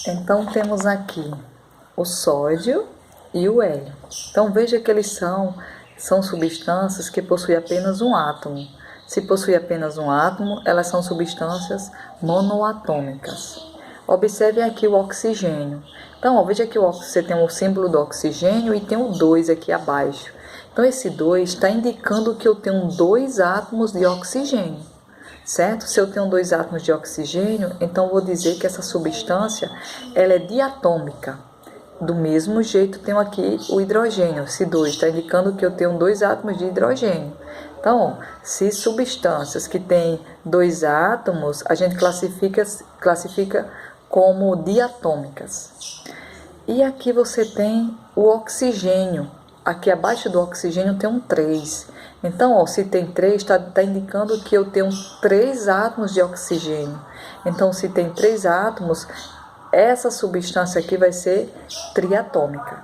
Então, temos aqui o sódio e o hélio. Então, veja que eles são substâncias que possuem apenas um átomo. Se possui apenas um átomo, elas são substâncias monoatômicas. Observe aqui o oxigênio. Então, ó, veja que você tem o símbolo do oxigênio e tem o 2 aqui abaixo. Então, esse 2 está indicando que eu tenho 2 átomos de oxigênio, certo? Se eu tenho 2 átomos de oxigênio, então vou dizer que essa substância ela é diatômica. Do mesmo jeito, tenho aqui o hidrogênio. Esse 2 está indicando que eu tenho 2 átomos de hidrogênio. Então, se substâncias que têm 2 átomos, a gente classifica como diatômicas. E aqui você tem o oxigênio. Aqui abaixo do oxigênio tem um 3. Então, ó, se tem 3, está indicando que eu tenho 3 átomos de oxigênio. Então, se tem 3 átomos, essa substância aqui vai ser triatômica.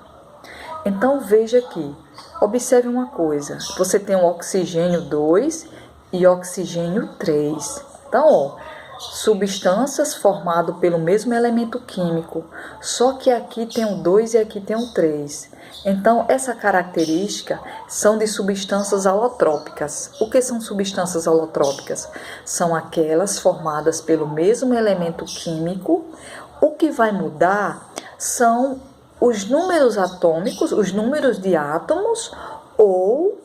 Então, veja aqui, observe uma coisa, você tem o oxigênio 2 e oxigênio 3. Então, ó, substâncias formadas pelo mesmo elemento químico, só que aqui tem o 2 e aqui tem o 3. Então, essa característica são de substâncias alotrópicas. O que são substâncias alotrópicas? São aquelas formadas pelo mesmo elemento químico. O que vai mudar são os números atômicos, os números de átomos ou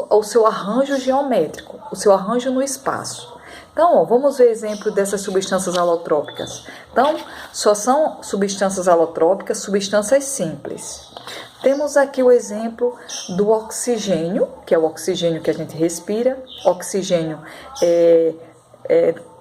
o seu arranjo geométrico, o seu arranjo no espaço. Então, ó, vamos ver exemplo dessas substâncias alotrópicas. Então, só são substâncias alotrópicas, substâncias simples. Temos aqui o exemplo do oxigênio, que é o oxigênio que a gente respira. Oxigênio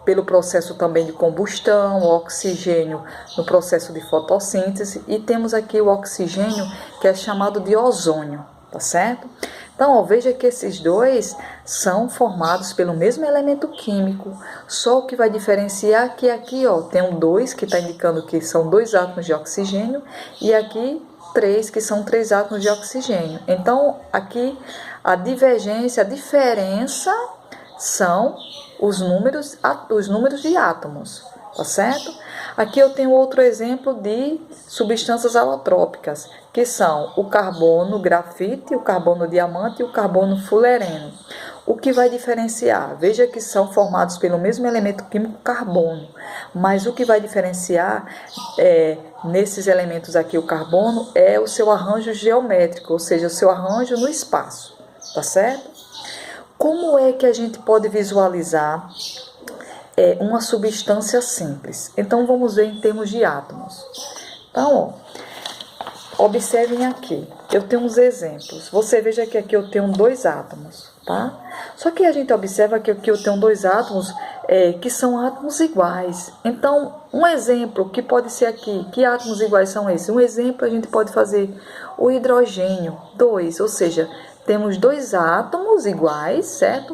pelo processo também de combustão, o oxigênio no processo de fotossíntese. E temos aqui o oxigênio que é chamado de ozônio, tá certo? Então, ó, veja que esses dois são formados pelo mesmo elemento químico, só o que vai diferenciar é que aqui ó, tem um 2, que está indicando que são 2 átomos de oxigênio, e aqui 3, que são 3 átomos de oxigênio. Então, aqui a divergência, a diferença são os números de átomos, tá certo? Aqui eu tenho outro exemplo de substâncias alotrópicas, que são o carbono grafite, o carbono diamante e o carbono fulereno. O que vai diferenciar? Veja que são formados pelo mesmo elemento químico carbono, mas o que vai diferenciar nesses elementos aqui, o carbono, é o seu arranjo geométrico, ou seja, o seu arranjo no espaço, tá certo? Como é que a gente pode visualizar uma substância simples? Então, vamos ver em termos de átomos. Então, ó, observem aqui, eu tenho uns exemplos. Você veja que aqui eu tenho 2 átomos, tá? Só que a gente observa que aqui eu tenho 2 átomos que são átomos iguais. Então, um exemplo que pode ser aqui, que átomos iguais são esses? Um exemplo a gente pode fazer o hidrogênio 2, ou seja, temos 2 átomos iguais, certo?